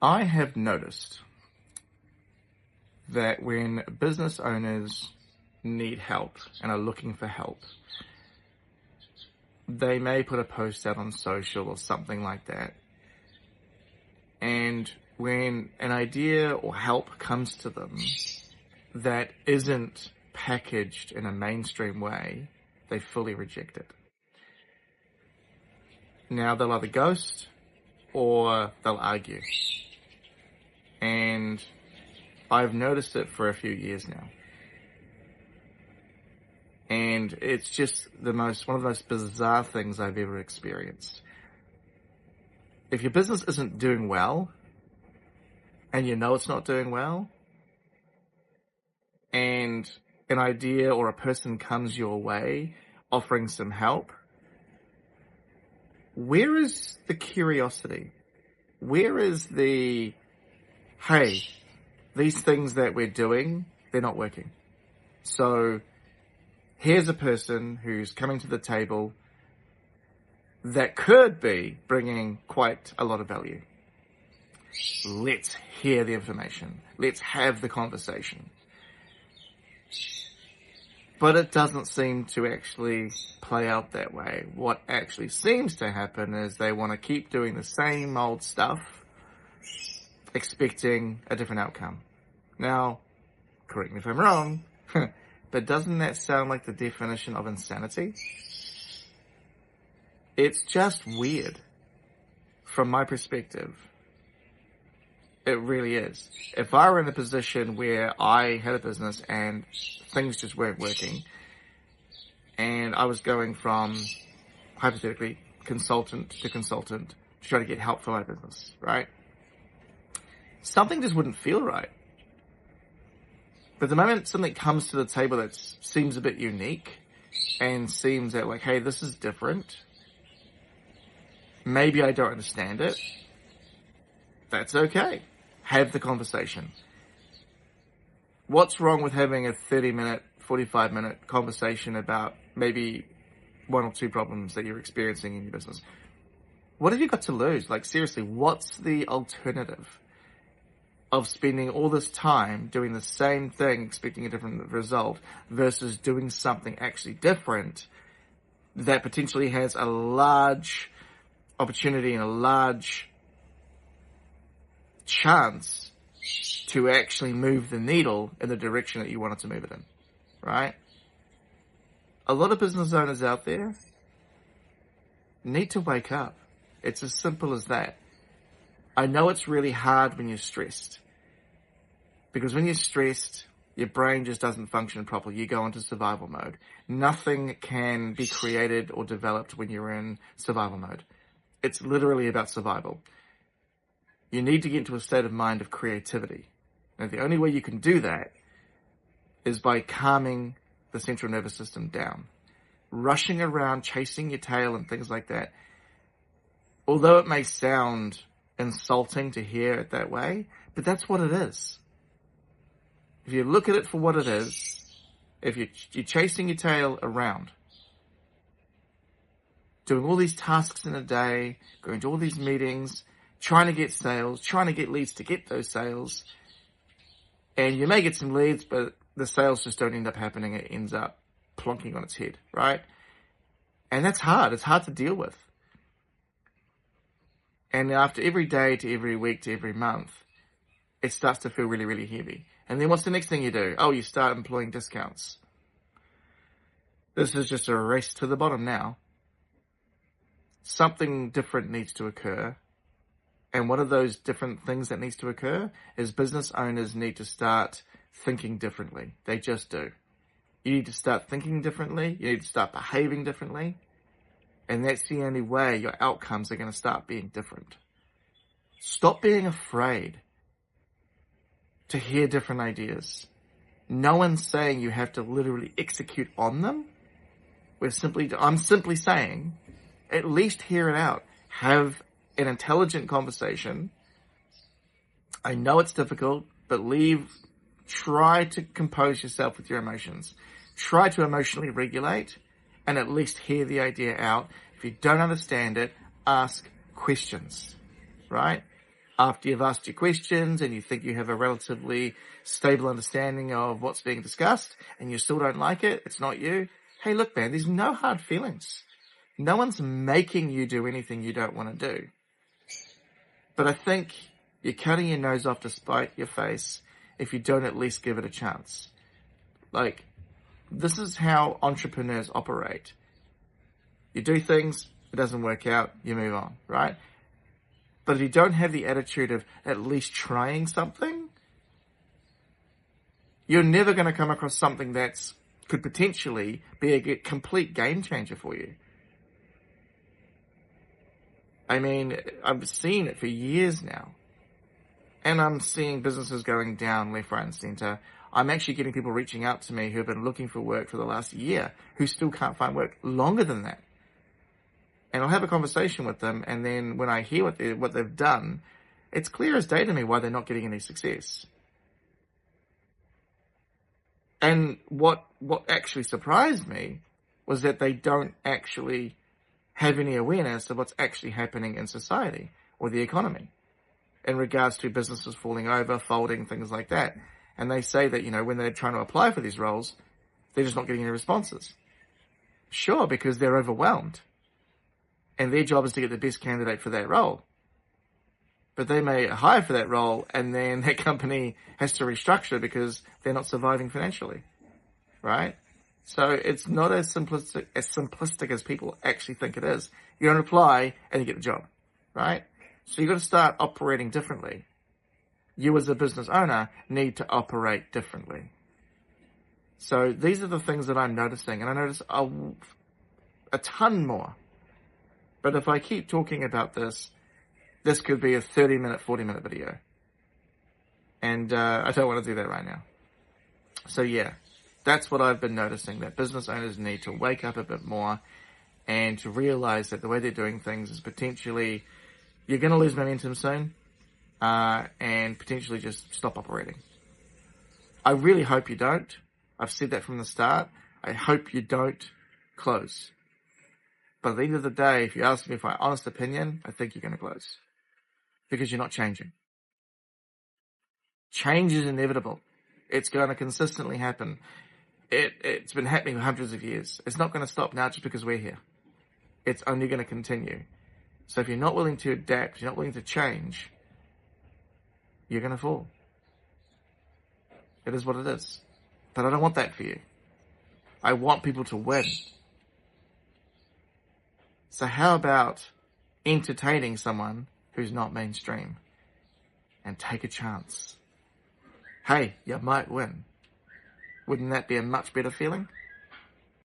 I have noticed that when business owners need help and are looking for help, they may put a post out on social or something like that. And when an idea or help comes to them that isn't packaged in a mainstream way, they fully reject it. Now they'll either ghost or they'll argue. And I've noticed it for a few years now. And it's just one of the most bizarre things I've ever experienced. If your business isn't doing well, and you know it's not doing well, and an idea or a person comes your way offering some help, where is the curiosity? Where is the, hey, these things that we're doing, they're not working. So here's a person who's coming to the table that could be bringing quite a lot of value. Let's hear the information. Let's have the conversation. But it doesn't seem to actually play out that way. What actually seems to happen is they want to keep doing the same old stuff, expecting a different outcome. Now, correct me if I'm wrong, but doesn't that sound like the definition of insanity? It's just weird from my perspective. It really is. If I were in a position where I had a business and things just weren't working, and I was going from, hypothetically, consultant to try to get help for my business, right? Something just wouldn't feel right. But the moment something comes to the table that seems a bit unique and seems that like, hey, this is different, maybe I don't understand it, that's okay. Have the conversation. What's wrong with having a 30-minute, 45-minute conversation about maybe one or two problems that you're experiencing in your business? What have you got to lose? Like, seriously, what's the alternative of spending all this time doing the same thing, expecting a different result, versus doing something actually different that potentially has a large opportunity and a large chance to actually move the needle in the direction that you want it to move it in, right? A lot of business owners out there need to wake up. It's as simple as that. I know it's really hard when you're stressed, because when you're stressed, your brain just doesn't function properly. You go into survival mode. Nothing can be created or developed when you're in survival mode. It's literally about survival. You need to get into a state of mind of creativity. And the only way you can do that is by calming the central nervous system down. Rushing around, chasing your tail and things like that, although it may sound insulting to hear it that way, but that's what it is. If you look at it for what it is, if you're chasing your tail around, doing all these tasks in a day, going to all these meetings, trying to get sales, trying to get leads to get those sales, and you may get some leads, but the sales just don't end up happening. It ends up plonking on its head, right? And that's hard. It's hard to deal with. And after every day to every week to every month, it starts to feel really, really heavy. And then what's the next thing you do? Oh, you start employing discounts. This is just a race to the bottom now. Something different needs to occur. And one of those different things that needs to occur is business owners need to start thinking differently. They just do. You need to start thinking differently. You need to start behaving differently. And that's the only way your outcomes are going to start being different. Stop being afraid to hear different ideas. No one's saying you have to literally execute on them. I'm simply saying, at least hear it out. Have an intelligent conversation. I know it's difficult, but try to compose yourself with your emotions. Try to emotionally regulate and at least hear the idea out. If you don't understand it, ask questions, right? after you've asked your questions and you think you have a relatively stable understanding of what's being discussed and you still don't like it, it's not you. Hey, look, man, there's no hard feelings. No one's making you do anything you don't want to do. But I think you're cutting your nose off to spite your face if you don't at least give it a chance. Like, this is how entrepreneurs operate. You do things, it doesn't work out, you move on, right? But if you don't have the attitude of at least trying something, you're never going to come across something that could potentially be a complete game changer for you. I mean, I've seen it for years now. And I'm seeing businesses going down left, right, and center. I'm actually getting people reaching out to me who have been looking for work for the last year, who still can't find work longer than that. And I'll have a conversation with them, and then when I hear what they've done, it's clear as day to me why they're not getting any success. And what actually surprised me was that they don't actually have any awareness of what's actually happening in society or the economy in regards to businesses falling over, folding, things like that. And they say that, when they're trying to apply for these roles, they're just not getting any responses. Sure, because they're overwhelmed. And their job is to get the best candidate for that role. But they may hire for that role and then that company has to restructure because they're not surviving financially. Right? So it's not as simplistic as people actually think it is. You don't apply and you get the job. Right? So you've got to start operating differently. You as a business owner need to operate differently. So these are the things that I'm noticing, and I notice a ton more. But if I keep talking about this could be a 30-minute, 40-minute video. And I don't want to do that right now. So yeah, that's what I've been noticing, that business owners need to wake up a bit more and to realize that the way they're doing things is potentially, you're going to lose momentum soon, and potentially just stop operating. I really hope you don't. I've said that from the start. I hope you don't close. But at the end of the day, if you ask me for my honest opinion, I think you're going to close. Because you're not changing. Change is inevitable. It's going to consistently happen. It's been happening for hundreds of years. It's not going to stop now just because we're here. It's only going to continue. So if you're not willing to adapt, you're not willing to change, you're going to fall. It is what it is. But I don't want that for you. I want people to win. So how about entertaining someone who's not mainstream and take a chance? Hey, you might win. Wouldn't that be a much better feeling?